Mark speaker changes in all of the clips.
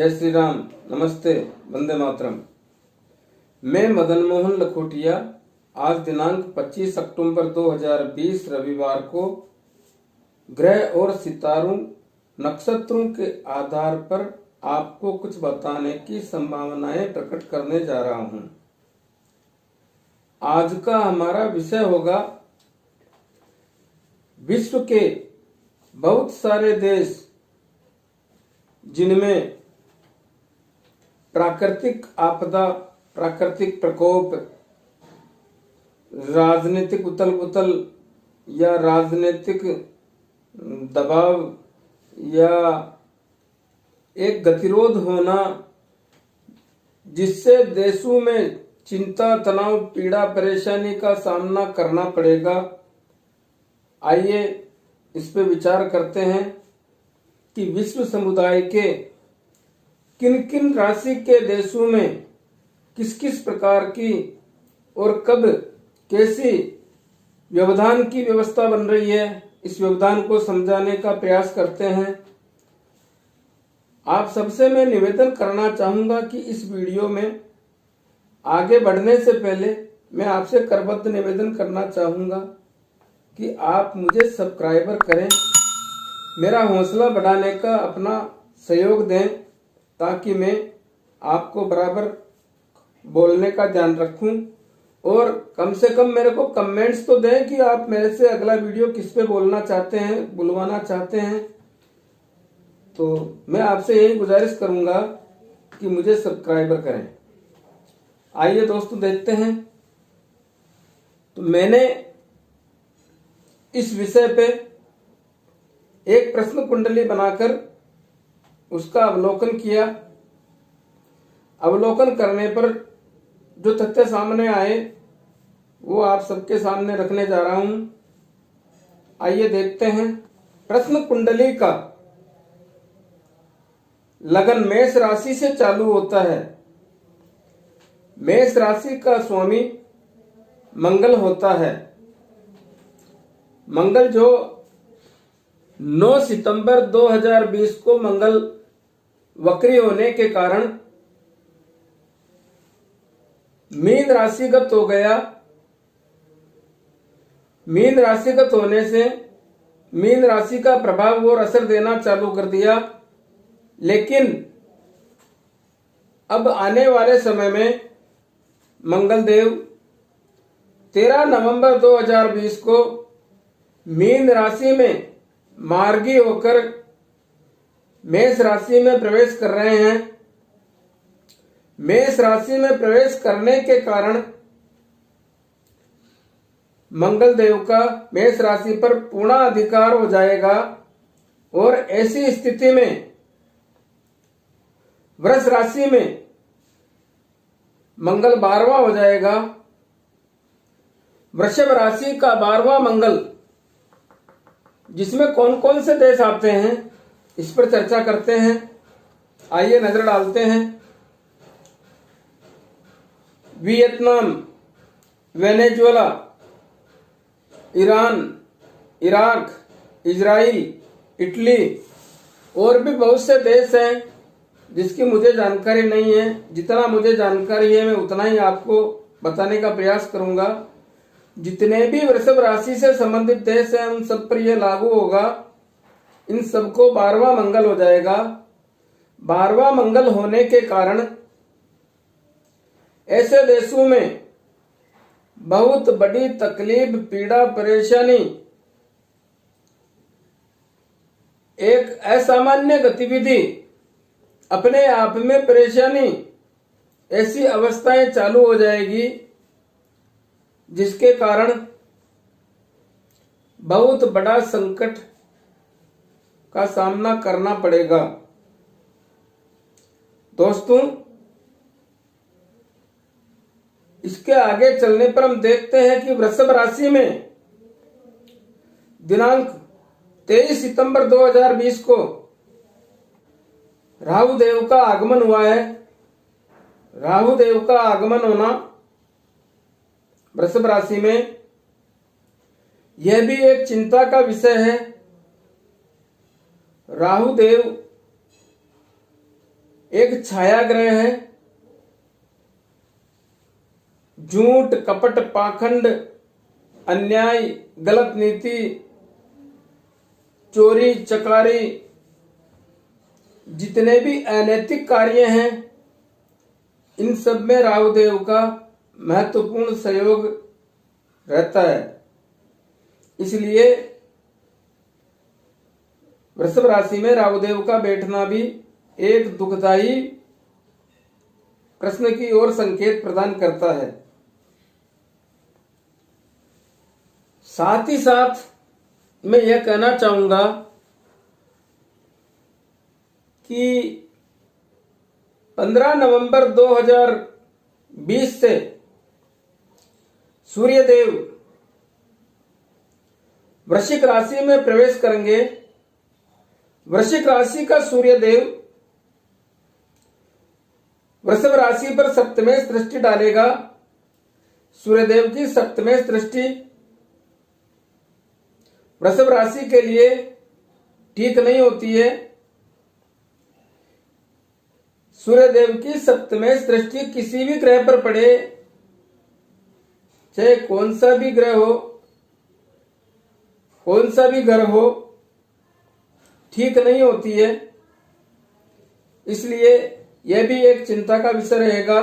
Speaker 1: जय श्री राम। नमस्ते, वंदे मातरम। मैं मदन मोहन लखोटिया आज दिनांक 25 अक्टूबर 2020 रविवार को ग्रह और सितारों नक्षत्रों के आधार पर आपको कुछ बताने की संभावनाएं प्रकट करने जा रहा हूं। आज का हमारा विषय होगा विश्व के बहुत सारे देश जिनमें प्राकृतिक आपदा, प्राकृतिक प्रकोप, राजनीतिक उथल पुथल या राजनीतिक दबाव या एक गतिरोध होना, जिससे देशों में चिंता, तनाव, पीड़ा, परेशानी का सामना करना पड़ेगा। आइए इस पे विचार करते हैं कि विश्व समुदाय के किन किन राशि के देशों में किस किस प्रकार की और कब कैसी व्यवधान की व्यवस्था बन रही है, इस व्यवधान को समझाने का प्रयास करते हैं। आप सबसे मैं निवेदन करना चाहूंगा कि इस वीडियो में आगे बढ़ने से पहले मैं आपसे करबद्ध निवेदन करना चाहूंगा कि आप मुझे सब्सक्राइबर करें, मेरा हौसला बढ़ाने का अपना सहयोग दें, ताकि मैं आपको बराबर बोलने का ध्यान रखूं और कम से कम मेरे को कमेंट्स तो दें कि आप मेरे से अगला वीडियो किस पे बोलना चाहते हैं, बुलवाना चाहते हैं। तो मैं आपसे यही गुजारिश करूंगा कि मुझे सब्सक्राइबर करें। आइए दोस्तों देखते हैं। तो मैंने इस विषय पे एक प्रश्न कुंडली बनाकर उसका अवलोकन किया। अवलोकन करने पर जो तथ्य सामने आए वो आप सबके सामने रखने जा रहा हूं। आइए देखते हैं। प्रश्न कुंडली का लगन मेष राशि से चालू होता है। मेष राशि का स्वामी मंगल होता है। मंगल जो 9 सितंबर 2020 को मंगल वक्री होने के कारण मीन राशिगत हो गया। मीन राशिगत होने से मीन राशि का प्रभाव और असर देना चालू कर दिया। लेकिन अब आने वाले समय में मंगल देव 13 नवंबर 2020 को मीन राशि में मार्गी होकर मेष राशि में प्रवेश कर रहे हैं। मेष राशि में प्रवेश करने के कारण मंगल देव का मेष राशि पर पूर्ण अधिकार हो जाएगा और ऐसी स्थिति में वृष राशि में मंगल 12वां हो जाएगा। वृषभ राशि का 12वां मंगल, जिसमें कौन कौन से देश आते हैं इस पर चर्चा करते हैं। आइए नजर डालते हैं। Vietnam, Venezuela, Iran, Iraq, Israel, Italy और भी बहुत से देश हैं जिसकी मुझे जानकारी नहीं है। जितना मुझे जानकारी है मैं उतना ही आपको बताने का प्रयास करूंगा। जितने भी वृषभ राशि से संबंधित देश हैं उन सब पर यह लागू होगा। इन सबको 12वां मंगल हो जाएगा। 12वां मंगल होने के कारण ऐसे देशों में बहुत बड़ी तकलीफ, पीड़ा, परेशानी, एक असामान्य गतिविधि, अपने आप में परेशानी, ऐसी अवस्थाएं चालू हो जाएगी जिसके कारण बहुत बड़ा संकट का सामना करना पड़ेगा। दोस्तों, इसके आगे चलने पर हम देखते हैं कि वृषभ राशि में दिनांक 23 सितंबर 2020 को राहु देव का आगमन हुआ है। राहु देव का आगमन होना वृषभ राशि में यह भी एक चिंता का विषय है। राहु देव एक छाया ग्रह है। झूठ, कपट, पाखंड, अन्याय, गलत नीति, चोरी चकारी, जितने भी अनैतिक कार्य हैं, इन सब में राहुदेव का महत्वपूर्ण सहयोग रहता है। इसलिए वृषभ राशि में राहुदेव का बैठना भी एक दुखदायी प्रश्न की ओर संकेत प्रदान करता है। साथ ही साथ मैं यह कहना चाहूंगा कि 15 नवंबर 2020 से सूर्यदेव वृश्चिक राशि में प्रवेश करेंगे। वृश्चिक राशि का सूर्यदेव वृषभ राशि पर सप्तमेश दृष्टि डालेगा। सूर्यदेव की सप्तमेश दृष्टि वृषभ राशि के लिए ठीक नहीं होती है। सूर्यदेव की सप्तमेश दृष्टि किसी भी ग्रह पर पड़े, चाहे कौन सा भी ग्रह हो, कौन सा भी घर हो, ठीक नहीं होती है। इसलिए यह भी एक चिंता का विषय रहेगा।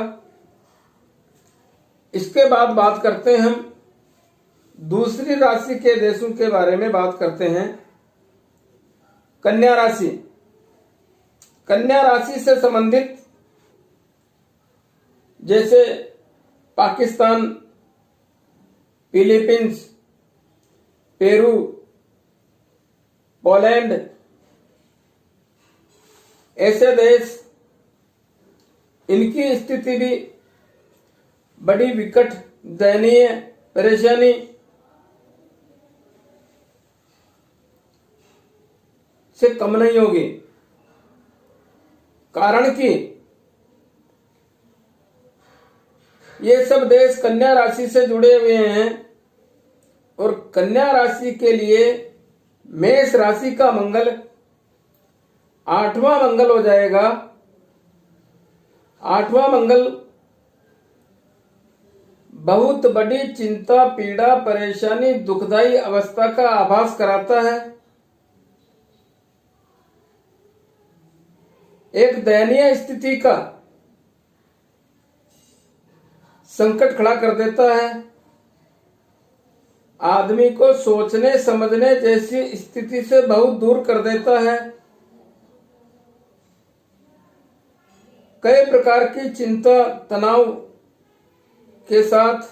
Speaker 1: इसके बाद बात करते हैं हम दूसरी राशि के देशों के बारे में बात करते हैं। कन्या राशि। कन्या राशि से संबंधित जैसे पाकिस्तान, फिलीपींस, पेरू, पोलैंड, ऐसे देश, इनकी स्थिति भी बड़ी विकट, दयनीय, परेशानी से कम नहीं होगी। कारण कि ये सब देश कन्या राशि से जुड़े हुए हैं और कन्या राशि के लिए मेष राशि का मंगल 8वां मंगल हो जाएगा। 8वां मंगल बहुत बड़ी चिंता, पीड़ा, परेशानी, दुखदायी अवस्था का आभास कराता है। एक दयनीय स्थिति का संकट खड़ा कर देता है। आदमी को सोचने समझने जैसी स्थिति से बहुत दूर कर देता है। कई प्रकार की चिंता, तनाव के साथ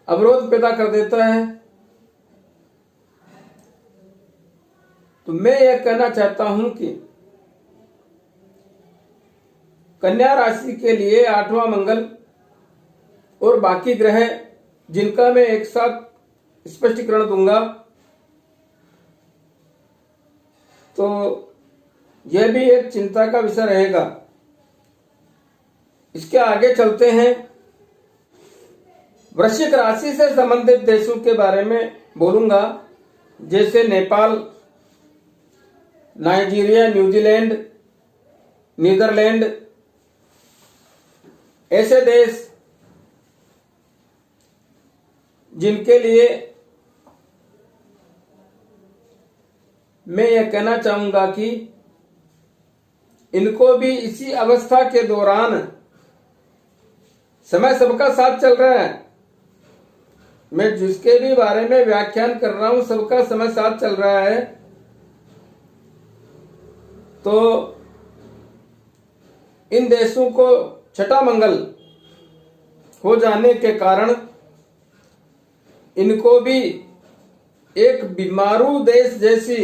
Speaker 1: अवरोध पैदा कर देता है। तो मैं यह कहना चाहता हूं कि कन्या राशि के लिए 8वां मंगल और बाकी ग्रह जिनका मैं एक साथ स्पष्टीकरण दूंगा, तो यह भी एक चिंता का विषय रहेगा। इसके आगे चलते हैं। वृश्चिक राशि से संबंधित देशों के बारे में बोलूंगा, जैसे नेपाल, नाइजीरिया, न्यूजीलैंड, नीदरलैंड, ऐसे देश जिनके लिए मैं यह कहना चाहूंगा कि इनको भी इसी अवस्था के दौरान समय सबका साथ चल रहा है। मैं जिसके भी बारे में व्याख्यान कर रहा हूं, सबका समय साथ चल रहा है। तो इन देशों को छठा मंगल हो जाने के कारण इनको भी एक बीमारू देश जैसी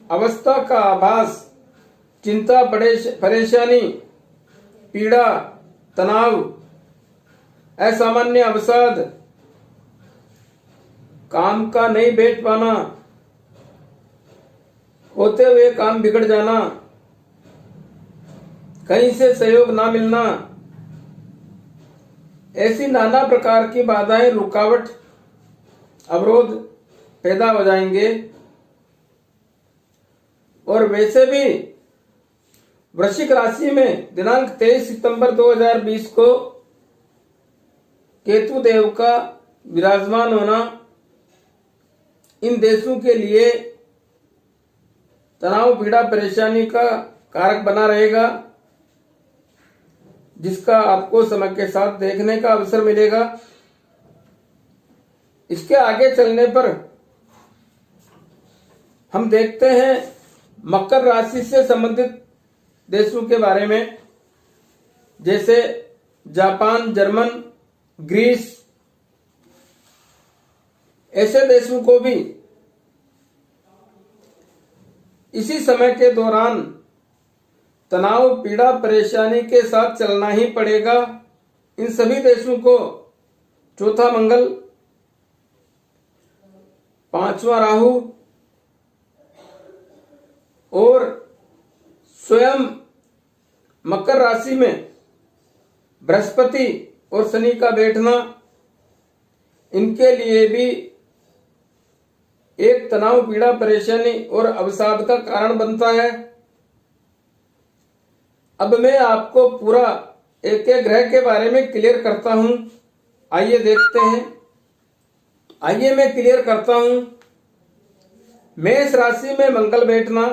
Speaker 1: अवस्था का आभास, चिंता, परेशानी, पीड़ा, तनाव, असामान्य अवसाद, काम का नहीं बैठ पाना, होते हुए काम बिगड़ जाना, कहीं से सहयोग ना मिलना, ऐसी नाना प्रकार की बाधाएं, रुकावट, अवरोध पैदा हो जाएंगे। और वैसे भी वृश्चिक राशि में दिनांक 23 सितंबर 2020 को केतु देव का विराजमान होना इन देशों के लिए तनाव, पीड़ा, परेशानी का कारक बना रहेगा, जिसका आपको समय के साथ देखने का अवसर मिलेगा। इसके आगे चलने पर हम देखते हैं मकर राशि से संबंधित देशों के बारे में, जैसे जापान, जर्मन, ग्रीस, ऐसे देशों को भी इसी समय के दौरान तनाव, पीड़ा, परेशानी के साथ चलना ही पड़ेगा। इन सभी देशों को चौथा मंगल, पांचवा राहु और स्वयं मकर राशि में बृहस्पति और शनि का बैठना इनके लिए भी एक तनाव, पीड़ा, परेशानी और अवसाद का कारण बनता है। अब मैं आपको पूरा एक एक ग्रह के बारे में क्लियर करता हूं। आइए देखते हैं। आइए मैं क्लियर करता हूं। मेष राशि में मंगल बैठना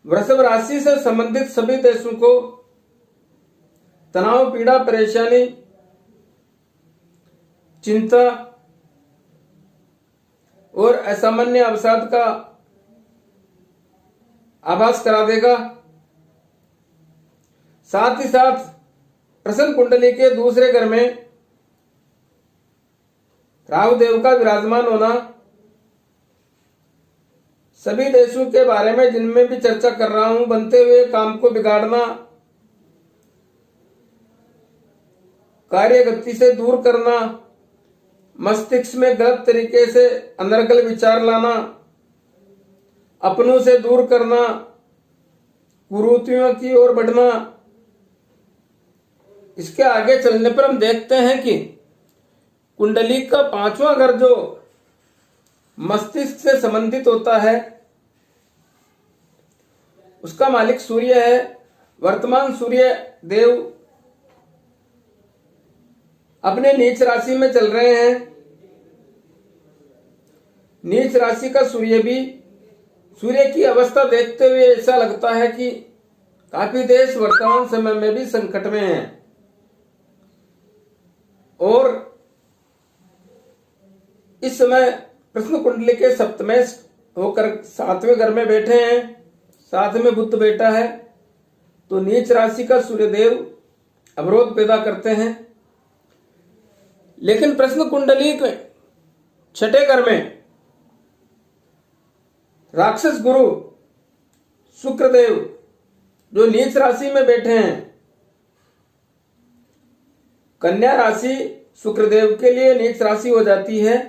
Speaker 1: वृषभ राशि से संबंधित सभी देशों को तनाव, पीड़ा, परेशानी, चिंता और असामान्य अवसाद का आभास करा देगा। साथ ही साथ प्रश्न कुंडली के दूसरे घर में राहु देव का विराजमान होना सभी देशों के बारे में जिनमें भी चर्चा कर रहा हूं, बनते हुए काम को बिगाड़ना, कार्य गति से दूर करना, मस्तिष्क में गलत तरीके से अनर्गल विचार लाना, अपनों से दूर करना, कुरीतियों की ओर बढ़ना। इसके आगे चलने पर हम देखते हैं कि कुंडली का पांचवा घर जो मस्तिष्क से संबंधित होता है, उसका मालिक सूर्य है। वर्तमान सूर्य देव अपने नीच राशि में चल रहे हैं। नीच राशि का सूर्य भी सूर्य की अवस्था देखते हुए ऐसा लगता है कि काफी देश वर्तमान समय में भी संकट में हैं और इस समय प्रश्न कुंडली के सप्तमें होकर सातवें घर में बैठे हैं, साथ में बुध बैठा है, तो नीच राशि का सूर्यदेव अवरोध पैदा करते हैं। लेकिन प्रश्न कुंडली के छठे घर में राक्षस गुरु शुक्रदेव जो नीच राशि में बैठे हैं, कन्या राशि शुक्रदेव के लिए नीच राशि हो जाती है,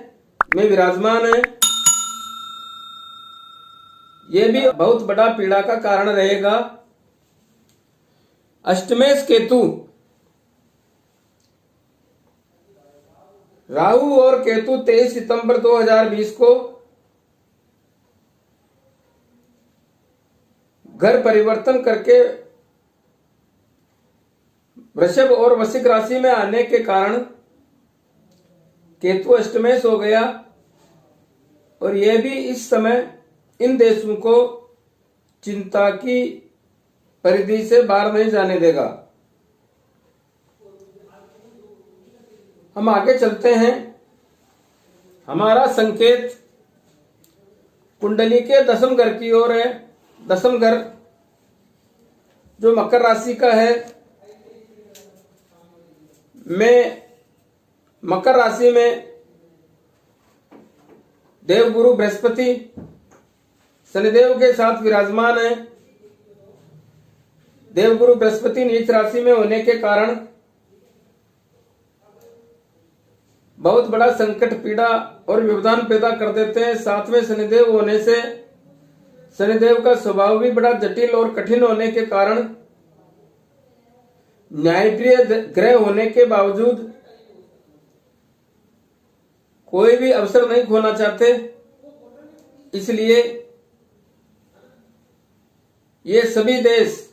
Speaker 1: में विराजमान है। यह भी बहुत बड़ा पीड़ा का कारण रहेगा। अष्टमेश केतु, राहु और केतु 23 सितंबर 2020 को घर परिवर्तन करके वृषभ और वृश्चिक राशि में आने के कारण केतु अष्टमेश हो गया और यह भी इस समय इन देशों को चिंता की परिधि से बाहर नहीं जाने देगा। हम आगे चलते हैं। हमारा संकेत कुंडली के दसम घर की ओर है। दसम घर जो मकर राशि का है, में मकर राशि में देवगुरु बृहस्पति शनिदेव के साथ विराजमान है। देवगुरु बृहस्पति नीच राशि में होने के कारण बहुत बड़ा संकट, पीड़ा और व्यवधान पैदा कर देते हैं। साथ में शनिदेव होने से शनिदेव का स्वभाव भी बड़ा जटिल और कठिन होने के कारण न्यायप्रिय ग्रह होने के बावजूद कोई भी अवसर नहीं खोना चाहते, इसलिए ये सभी देश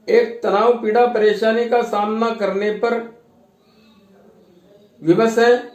Speaker 1: एक तनाव, पीड़ा, परेशानी का सामना करने पर विवश है।